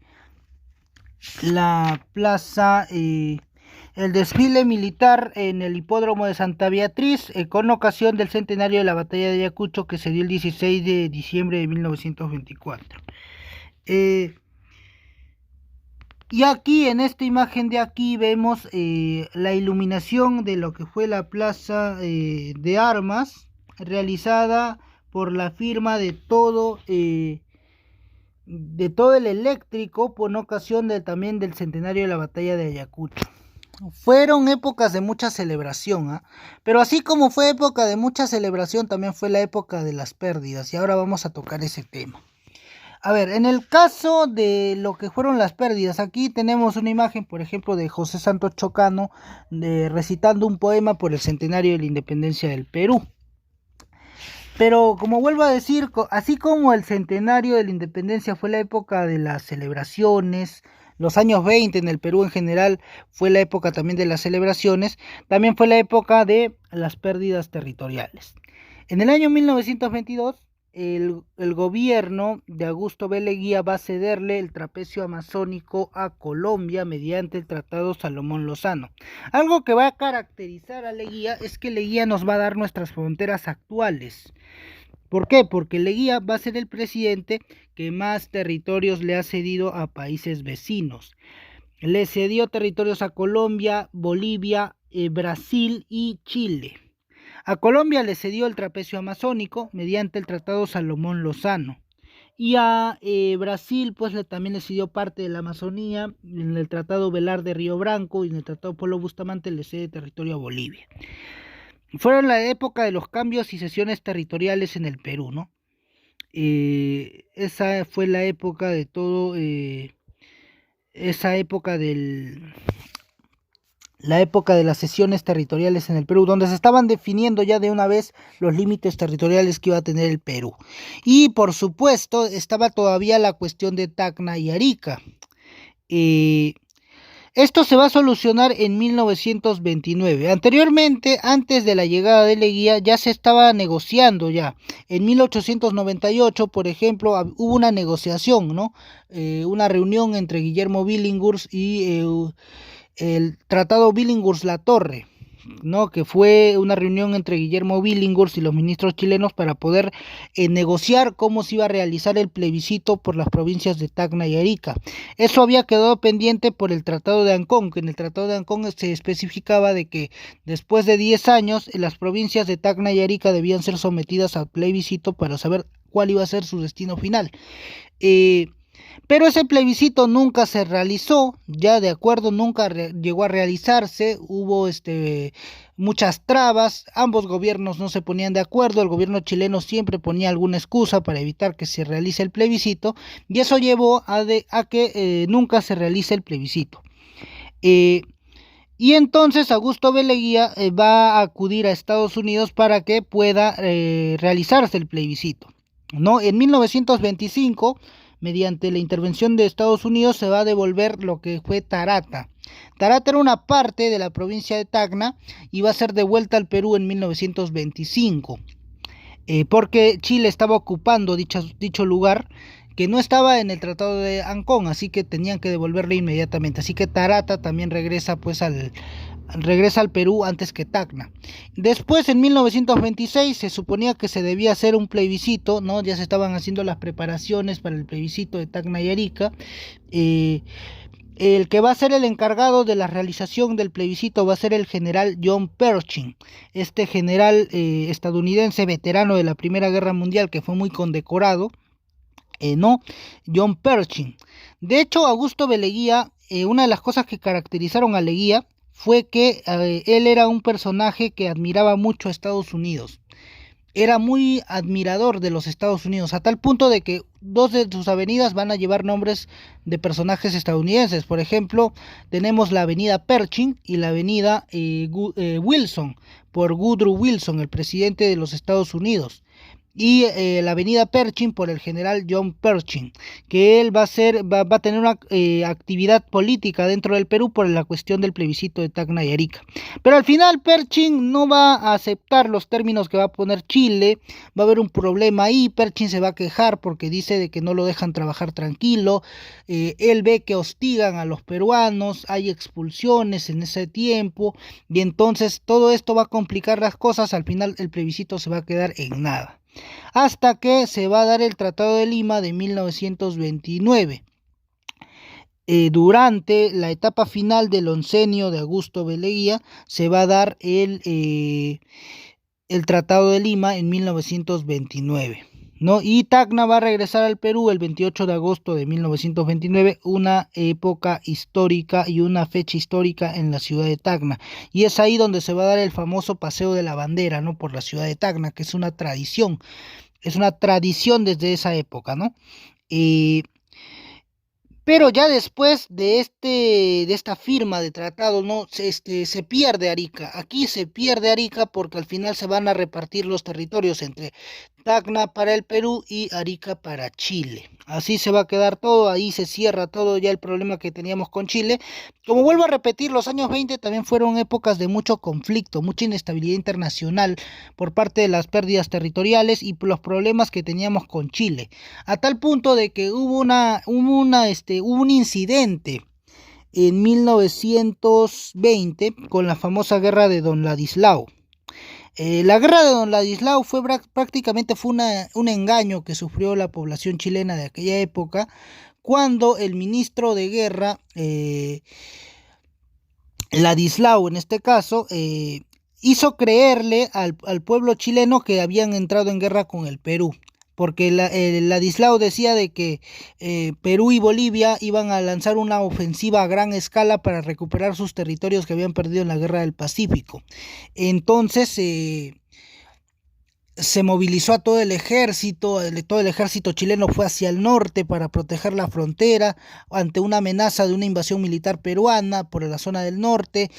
la plaza, el desfile militar en el hipódromo de Santa Beatriz con ocasión del centenario de la batalla de Ayacucho que se dio el 16 de diciembre de 1924. Y aquí en esta imagen de aquí vemos la iluminación de lo que fue la plaza de armas realizada por la firma de todo el eléctrico por ocasión también del centenario de la batalla de Ayacucho. Fueron épocas de mucha celebración, pero así como fue época de mucha celebración, también fue la época de las pérdidas, y ahora vamos a tocar ese tema. A ver, en el caso de lo que fueron las pérdidas, aquí tenemos una imagen, por ejemplo, de José Santos Chocano recitando un poema por el centenario de la independencia del Perú. Pero como vuelvo a decir, así como el centenario de la independencia fue la época de las celebraciones, los años 20 en el Perú en general fue la época también de las celebraciones, también fue la época de las pérdidas territoriales. En el año 1922, el gobierno de Augusto B. Leguía va a cederle el trapecio amazónico a Colombia mediante el Tratado Salomón Lozano. Algo que va a caracterizar a Leguía es que Leguía nos va a dar nuestras fronteras actuales. ¿Por qué? Porque Leguía va a ser el presidente que más territorios le ha cedido a países vecinos. Le cedió territorios a Colombia, Bolivia, Brasil y Chile. A Colombia le cedió el trapecio amazónico mediante el Tratado Salomón Lozano. Y a Brasil pues también le cedió parte de la Amazonía en el Tratado Velar de Río Branco, y en el Tratado Polo Bustamante le cede territorio a Bolivia. Fueron la época de los cambios y cesiones territoriales en el Perú, ¿no? Esa fue la época de todo, esa época la época de las cesiones territoriales en el Perú, donde se estaban definiendo ya de una vez los límites territoriales que iba a tener el Perú. Y por supuesto estaba todavía la cuestión de Tacna y Arica. Esto se va a solucionar en 1929. Anteriormente, antes de la llegada de Leguía, ya se estaba negociando ya. En 1898, por ejemplo, hubo una negociación, ¿no? Una reunión entre Guillermo Billinghurst y el Tratado Billinghurst-La Torre, ¿no? Que fue una reunión entre Guillermo Billinghurst y los ministros chilenos para poder negociar cómo se iba a realizar el plebiscito por las provincias de Tacna y Arica. Eso había quedado pendiente por el Tratado de Ancón, que en el Tratado de Ancón se especificaba de que después de 10 años las provincias de Tacna y Arica debían ser sometidas al plebiscito para saber cuál iba a ser su destino final. Pero ese plebiscito nunca se realizó, ya de acuerdo, nunca llegó a realizarse, hubo muchas trabas, ambos gobiernos no se ponían de acuerdo, el gobierno chileno siempre ponía alguna excusa para evitar que se realice el plebiscito, y eso llevó a que nunca se realice el plebiscito. Y entonces Augusto B. Leguía va a acudir a Estados Unidos para que pueda realizarse el plebiscito, ¿no? En 1925, mediante la intervención de Estados Unidos, se va a devolver lo que fue Tarata. Tarata era una parte de la provincia de Tacna y va a ser devuelta al Perú en 1925, porque Chile estaba ocupando dicho lugar que no estaba en el Tratado de Ancón, así que tenían que devolverle inmediatamente. Así que Tarata también regresa al Perú antes que Tacna. Después, en 1926, se suponía que se debía hacer un plebiscito, ¿no? Ya se estaban haciendo las preparaciones para el plebiscito de Tacna y Arica. El que va a ser el encargado de la realización del plebiscito va a ser el general John Pershing, este general estadounidense veterano de la Primera Guerra Mundial que fue muy condecorado. No, John Pershing. De hecho, Augusto B. Leguía, una de las cosas que caracterizaron a Leguía fue que él era un personaje que admiraba mucho a Estados Unidos. Era muy admirador de los Estados Unidos, a tal punto de que 2 de sus avenidas van a llevar nombres de personajes estadounidenses. Por ejemplo, tenemos la avenida Pershing y la avenida Wilson, por Woodrow Wilson, el presidente de los Estados Unidos. Y la avenida Pershing por el general John Pershing, que él va a tener una actividad política dentro del Perú por la cuestión del plebiscito de Tacna y Arica. Pero al final Pershing no va a aceptar los términos que va a poner Chile, va a haber un problema ahí, Pershing se va a quejar porque dice de que no lo dejan trabajar tranquilo, él ve que hostigan a los peruanos, hay expulsiones en ese tiempo, y entonces todo esto va a complicar las cosas, al final el plebiscito se va a quedar en nada. Hasta que se va a dar el Tratado de Lima de 1929. Durante la etapa final del oncenio de Augusto B. Leguía se va a dar el Tratado de Lima en 1929. ¿No? Y Tacna va a regresar al Perú el 28 de agosto de 1929, una época histórica y una fecha histórica en la ciudad de Tacna. Y es ahí donde se va a dar el famoso paseo de la bandera, ¿no? Por la ciudad de Tacna, que es una tradición desde esa época, ¿no? Pero ya después de esta firma de tratado, ¿no? Se pierde Arica. Aquí se pierde Arica porque al final se van a repartir los territorios entre Tacna para el Perú y Arica para Chile. Así se va a quedar todo, ahí se cierra todo ya el problema que teníamos con Chile. Como vuelvo a repetir, los años 20 también fueron épocas de mucho conflicto, mucha inestabilidad internacional por parte de las pérdidas territoriales y los problemas que teníamos con Chile. A tal punto de que hubo un incidente en 1920 con la famosa guerra de Don Ladislao. La guerra de Don Ladislao prácticamente fue un engaño que sufrió la población chilena de aquella época, cuando el ministro de guerra, Ladislao en este caso, hizo creerle al pueblo chileno que habían entrado en guerra con el Perú. Porque Ladislao decía de que Perú y Bolivia iban a lanzar una ofensiva a gran escala para recuperar sus territorios que habían perdido en la guerra del Pacífico. Entonces se movilizó a todo el ejército chileno fue hacia el norte para proteger la frontera ante una amenaza de una invasión militar peruana por la zona del norte.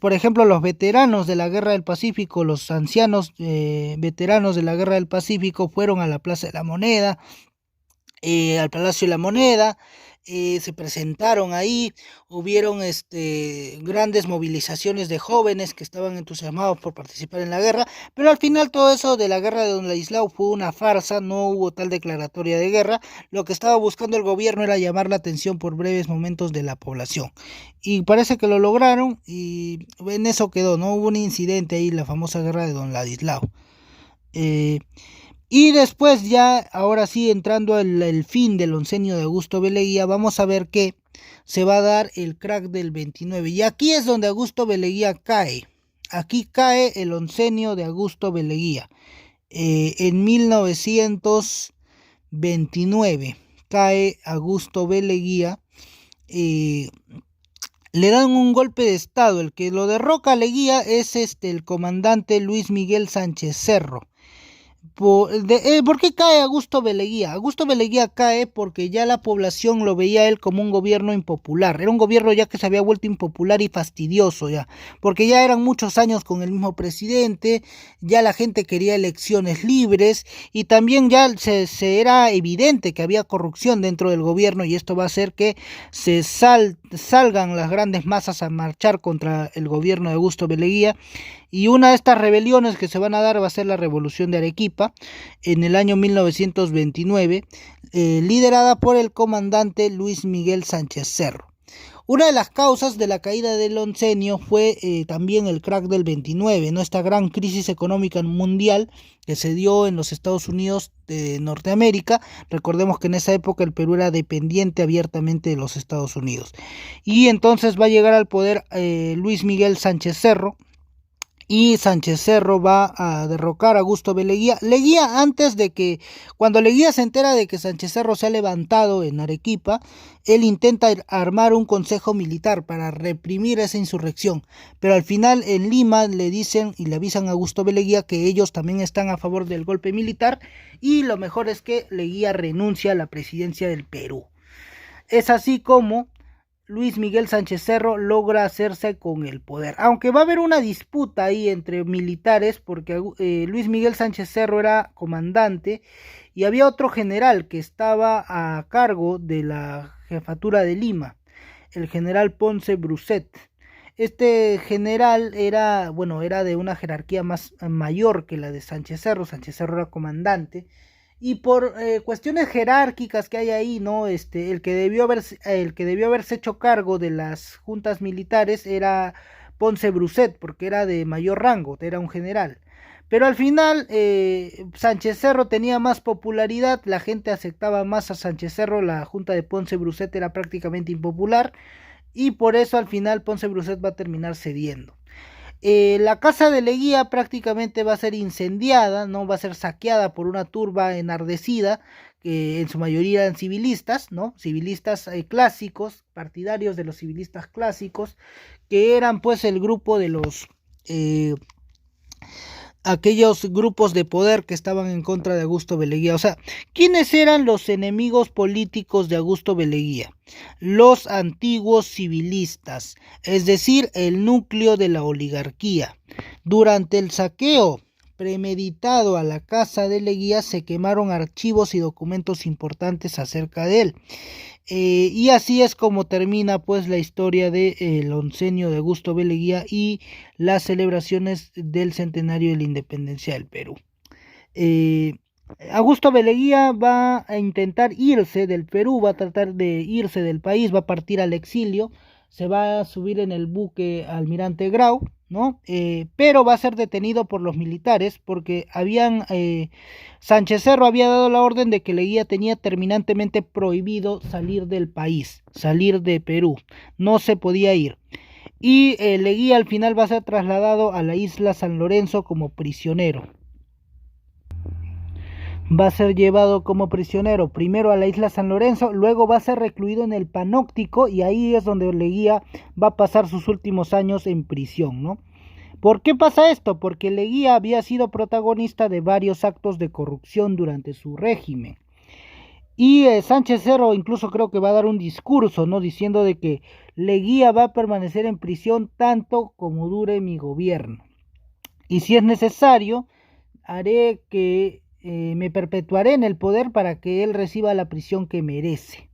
Por ejemplo, los veteranos de la Guerra del Pacífico, los ancianos veteranos de la Guerra del Pacífico fueron a la Plaza de la Moneda, al Palacio de la Moneda, se presentaron ahí, hubieron grandes movilizaciones de jóvenes que estaban entusiasmados por participar en la guerra, pero al final todo eso de la guerra de Don Ladislao fue una farsa, no hubo tal declaratoria de guerra, lo que estaba buscando el gobierno era llamar la atención por breves momentos de la población, y parece que lo lograron, y en eso quedó, no hubo un incidente ahí, la famosa guerra de Don Ladislao. Eh, y después ya, ahora sí, entrando el fin del oncenio de Augusto B. Leguía, vamos a ver que se va a dar el crack del 29. Y aquí es donde Augusto B. Leguía cae. Aquí cae el oncenio de Augusto B. Leguía. En 1929 cae Augusto B. Leguía. Le dan un golpe de estado. El que lo derroca a Leguía es el comandante Luis Miguel Sánchez Cerro. ¿Por qué cae Augusto B. Leguía? Augusto B. Leguía cae porque ya la población lo veía a él como un gobierno impopular. Era un gobierno ya que se había vuelto impopular y fastidioso ya, porque ya eran muchos años con el mismo presidente, ya la gente quería elecciones libres y también ya se era evidente que había corrupción dentro del gobierno y esto va a hacer que salgan las grandes masas a marchar contra el gobierno de Augusto B. Leguía. Y una de estas rebeliones que se van a dar va a ser la Revolución de Arequipa en el año 1929, liderada por el comandante Luis Miguel Sánchez Cerro. Una de las causas de la caída del oncenio fue también el crack del 29, ¿no? Esta gran crisis económica mundial que se dio en los Estados Unidos de Norteamérica. Recordemos que en esa época el Perú era dependiente abiertamente de los Estados Unidos. Y entonces va a llegar al poder Luis Miguel Sánchez Cerro, y Sánchez Cerro va a derrocar a Augusto B. Leguía. Leguía, cuando Leguía se entera de que Sánchez Cerro se ha levantado en Arequipa, él intenta armar un consejo militar para reprimir esa insurrección, pero al final en Lima le dicen y le avisan a Augusto B. Leguía que ellos también están a favor del golpe militar y lo mejor es que Leguía renuncia a la presidencia del Perú. Es así como Luis Miguel Sánchez Cerro logra hacerse con el poder. Aunque va a haber una disputa ahí entre militares porque Luis Miguel Sánchez Cerro era comandante y había otro general que estaba a cargo de la jefatura de Lima, el general Ponce Bruset. Este general era de una jerarquía más mayor que la de Sánchez Cerro. Sánchez Cerro era comandante y por cuestiones jerárquicas que hay ahí, ¿no? El que debió haberse hecho cargo de las juntas militares era Ponce Bruset, porque era de mayor rango, era un general. Pero al final Sánchez Cerro tenía más popularidad, la gente aceptaba más a Sánchez Cerro, la junta de Ponce Bruset era prácticamente impopular y por eso al final Ponce Bruset va a terminar cediendo. La casa de Leguía prácticamente va a ser incendiada, no va a ser saqueada por una turba enardecida, que en su mayoría eran civilistas, ¿no? Civilistas clásicos, partidarios de los civilistas clásicos, que eran pues el grupo de aquellos grupos de poder que estaban en contra de Augusto B. Leguía. O sea, ¿quiénes eran los enemigos políticos de Augusto B. Leguía? Los antiguos civilistas, es decir, el núcleo de la oligarquía. Durante el saqueo premeditado a la casa de Leguía se quemaron archivos y documentos importantes acerca de él. Y así es como termina pues la historia del oncenio de Augusto B. Leguía y las celebraciones del centenario de la independencia del Perú. Augusto B. Leguía va a intentar irse del Perú, va a tratar de irse del país, va a partir al exilio, se va a subir en el buque Almirante Grau, ¿no? Pero va a ser detenido por los militares porque Sánchez Cerro había dado la orden de que Leguía tenía terminantemente prohibido salir del país, salir de Perú, no se podía ir. Y Leguía al final va a ser trasladado a la isla San Lorenzo como prisionero. Va a ser llevado como prisionero primero a la isla San Lorenzo, luego va a ser recluido en el Panóptico y ahí es donde Leguía va a pasar sus últimos años en prisión, ¿no? ¿Por qué pasa esto? Porque Leguía había sido protagonista de varios actos de corrupción durante su régimen. Y Sánchez Cerro incluso creo que va a dar un discurso, ¿no? Diciendo de que Leguía va a permanecer en prisión tanto como dure mi gobierno. Y si es necesario, haré que me perpetuaré en el poder para que él reciba la prisión que merece.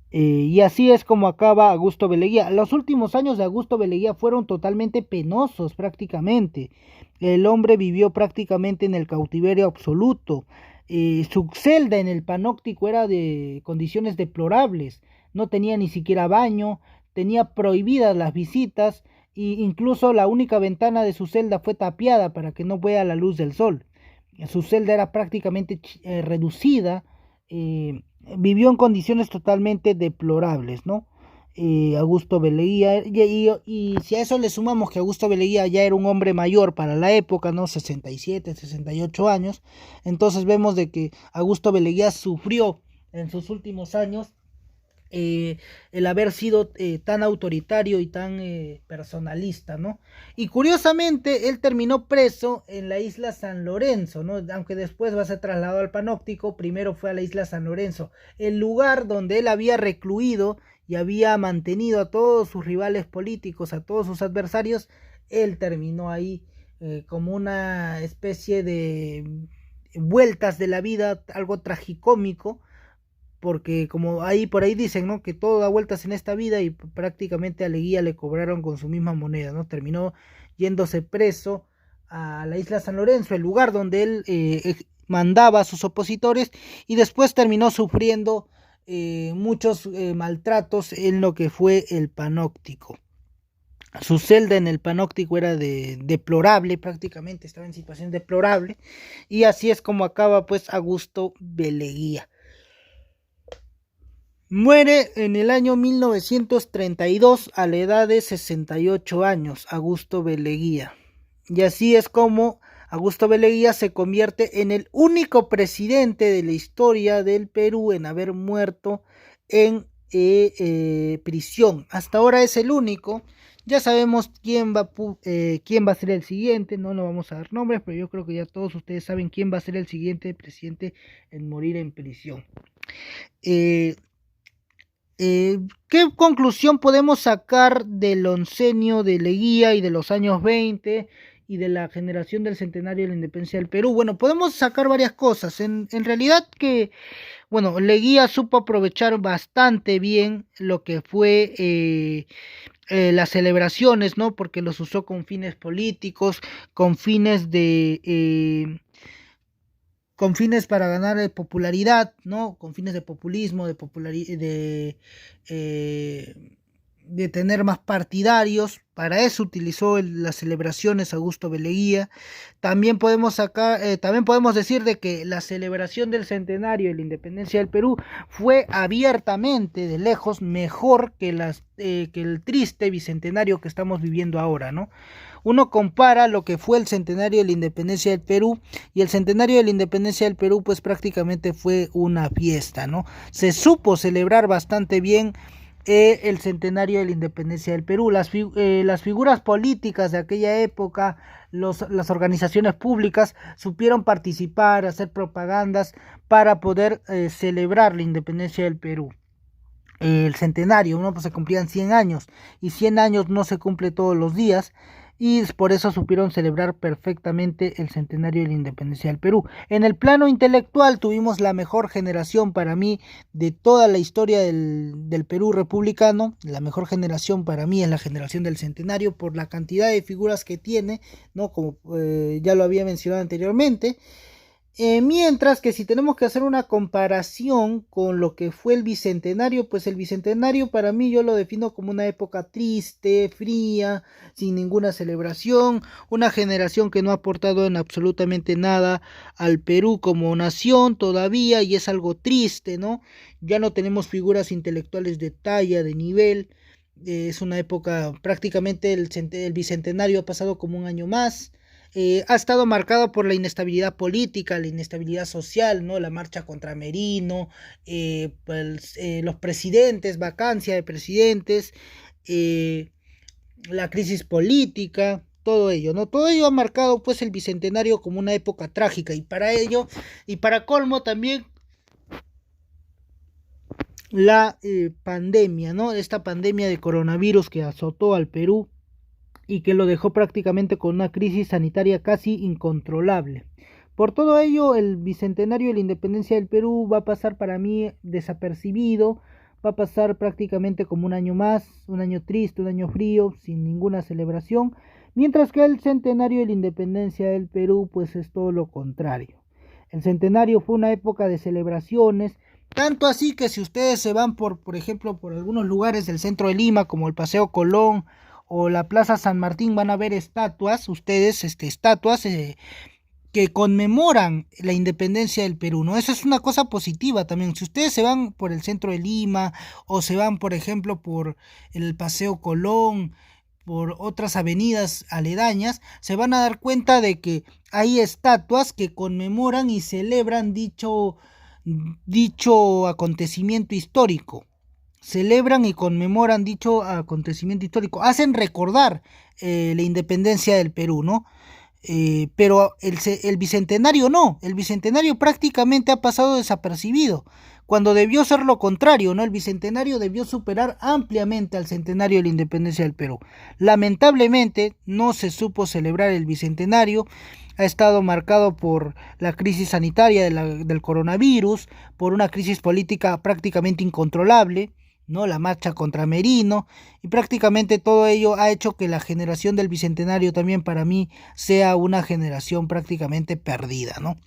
Y así es como acaba Augusto Beleguía. Los últimos años de Augusto Beleguía fueron totalmente penosos prácticamente. El hombre vivió prácticamente en el cautiverio absoluto. Su celda en el panóptico era de condiciones deplorables. No tenía ni siquiera baño, tenía prohibidas las visitas e incluso la única ventana de su celda fue tapiada para que no vea la luz del sol. Su celda era prácticamente reducida. eh, Vivió en condiciones totalmente deplorables, ¿no? Augusto Beleguía, y si a eso le sumamos que Augusto Beleguía ya era un hombre mayor para la época, ¿no? 67, 68 años, entonces vemos de que Augusto Beleguía sufrió en sus últimos años el haber sido tan autoritario y tan personalista, ¿no? Y curiosamente, él terminó preso en la isla San Lorenzo, ¿no? Aunque después va a ser trasladado al Panóptico, primero fue a la isla San Lorenzo, el lugar donde él había recluido y había mantenido a todos sus rivales políticos, a todos sus adversarios. Él terminó ahí como una especie de vueltas de la vida, algo tragicómico, porque como ahí por ahí dicen, ¿no? Que todo da vueltas en esta vida y prácticamente a Leguía le cobraron con su misma moneda, ¿no? Terminó yéndose preso a la isla San Lorenzo, el lugar donde él mandaba a sus opositores, y después terminó sufriendo muchos maltratos en lo que fue el Panóptico. Su celda en el Panóptico era deplorable, prácticamente estaba en situación deplorable, y así es como acaba pues Augusto Beleguía. Muere en el año 1932 a la edad de 68 años, Augusto Beleguía. Y así es como Augusto Beleguía se convierte en el único presidente de la historia del Perú en haber muerto en prisión. Hasta ahora es el único. Ya sabemos quién va a ser el siguiente, no vamos a dar nombres, pero yo creo que ya todos ustedes saben quién va a ser el siguiente presidente en morir en prisión. ¿Qué conclusión podemos sacar del oncenio de Leguía y de los años 20 y de la generación del centenario de la independencia del Perú? Bueno, podemos sacar varias cosas. En realidad que, bueno, Leguía supo aprovechar bastante bien lo que fue las celebraciones, ¿no? Porque los usó con fines políticos, con fines con fines para ganar popularidad, ¿no? Con fines de populismo, de tener más partidarios. Para eso utilizó las celebraciones Augusto Beleguía. También podemos decir de que la celebración del centenario de la independencia del Perú fue abiertamente, de lejos, mejor que que el triste bicentenario que estamos viviendo ahora, ¿no? Uno compara lo que fue el centenario de la independencia del Perú, y el centenario de la independencia del Perú pues prácticamente fue una fiesta, ¿no? Se supo celebrar bastante bien el centenario de la independencia del Perú. Las figuras políticas de aquella época, las organizaciones públicas supieron participar, hacer propagandas para poder celebrar la independencia del Perú. El centenario, ¿no? Pues se cumplían 100 años, y 100 años no se cumple todos los días, y por eso supieron celebrar perfectamente el centenario de la independencia del Perú. En el plano intelectual tuvimos la mejor generación para mí de toda la historia del Perú republicano. La mejor generación para mí es la generación del centenario, por la cantidad de figuras que tiene, ¿no? Como ya lo había mencionado anteriormente. Mientras que si tenemos que hacer una comparación con lo que fue el bicentenario, pues el bicentenario para mí yo lo defino como una época triste, fría, sin ninguna celebración, una generación que no ha aportado en absolutamente nada al Perú como nación todavía, y es algo triste, ¿no? Ya no tenemos figuras intelectuales de talla, de nivel. Es una época, prácticamente el bicentenario ha pasado como un año más. Ha estado marcado por la inestabilidad política, la inestabilidad social, ¿no? La marcha contra Merino, los presidentes, vacancia de presidentes, la crisis política, todo ello, ¿no? Todo ello ha marcado pues el bicentenario como una época trágica, y para ello, y para colmo también la pandemia, ¿no? Esta pandemia de coronavirus que azotó al Perú y que lo dejó prácticamente con una crisis sanitaria casi incontrolable. Por todo ello, el bicentenario de la independencia del Perú va a pasar para mí desapercibido, va a pasar prácticamente como un año más, un año triste, un año frío, sin ninguna celebración, mientras que el centenario de la independencia del Perú pues es todo lo contrario. El centenario fue una época de celebraciones, tanto así que si ustedes se van por ejemplo, por algunos lugares del centro de Lima, como el Paseo Colón o la Plaza San Martín, van a ver estatuas, ustedes, estatuas que conmemoran la independencia del Perú, ¿no? Eso es una cosa positiva también. Si ustedes se van por el centro de Lima o se van, por ejemplo, por el Paseo Colón, por otras avenidas aledañas, se van a dar cuenta de que hay estatuas que conmemoran y celebran dicho acontecimiento histórico. Celebran y conmemoran dicho acontecimiento histórico. Hacen recordar la independencia del Perú, ¿no? Pero el bicentenario no, el bicentenario prácticamente ha pasado desapercibido, cuando debió ser lo contrario, ¿no? El bicentenario debió superar ampliamente al centenario de la independencia del Perú. Lamentablemente no se supo celebrar el bicentenario, ha estado marcado por la crisis sanitaria del coronavirus, por una crisis política prácticamente incontrolable, ¿no? La marcha contra Merino, y prácticamente todo ello ha hecho que la generación del bicentenario también para mí sea una generación prácticamente perdida, ¿no?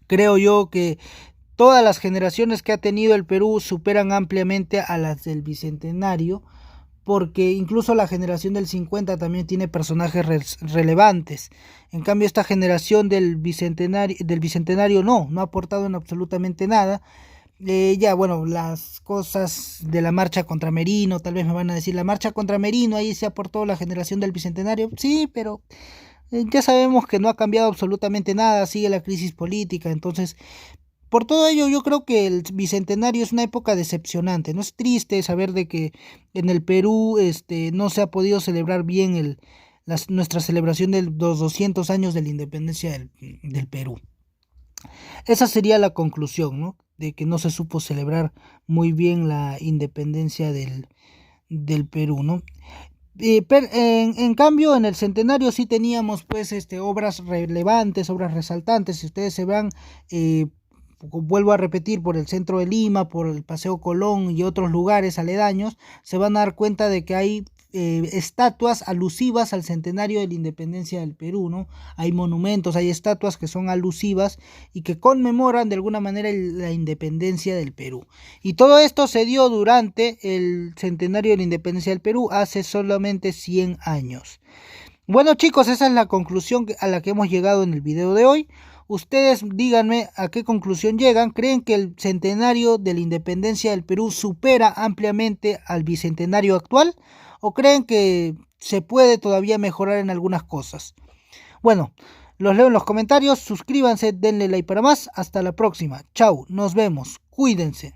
Creo yo que todas las generaciones que ha tenido el Perú superan ampliamente a las del bicentenario, porque incluso la generación del 50 también tiene personajes relevantes. En cambio, esta generación del bicentenario no ha aportado en absolutamente nada. Ya, bueno, las cosas de la marcha contra Merino, tal vez me van a decir, la marcha contra Merino, ahí se aportó la generación del bicentenario. Sí, pero ya sabemos que no ha cambiado absolutamente nada, sigue la crisis política. Entonces, por todo ello, yo creo que el bicentenario es una época decepcionante, ¿no? Es triste saber de que en el Perú no se ha podido celebrar bien nuestra celebración de los 200 años de la independencia del Perú. Esa sería la conclusión, ¿no? De que no se supo celebrar muy bien la independencia del Perú, ¿no? En cambio, en el centenario sí teníamos pues obras relevantes, obras resaltantes. Si ustedes se van, vuelvo a repetir, por el centro de Lima, por el Paseo Colón y otros lugares aledaños, se van a dar cuenta de que hay estatuas alusivas al centenario de la independencia del Perú, ¿no? Hay monumentos, hay estatuas que son alusivas y que conmemoran de alguna manera la independencia del Perú. Y todo esto se dio durante el centenario de la independencia del Perú, hace solamente 100 años. Bueno chicos, esa es la conclusión a la que hemos llegado en el video de hoy. Ustedes díganme a qué conclusión llegan. ¿Creen que el centenario de la independencia del Perú supera ampliamente al bicentenario actual? ¿O creen que se puede todavía mejorar en algunas cosas? Bueno, los leo en los comentarios. Suscríbanse, denle like para más. Hasta la próxima. Chau, nos vemos. Cuídense.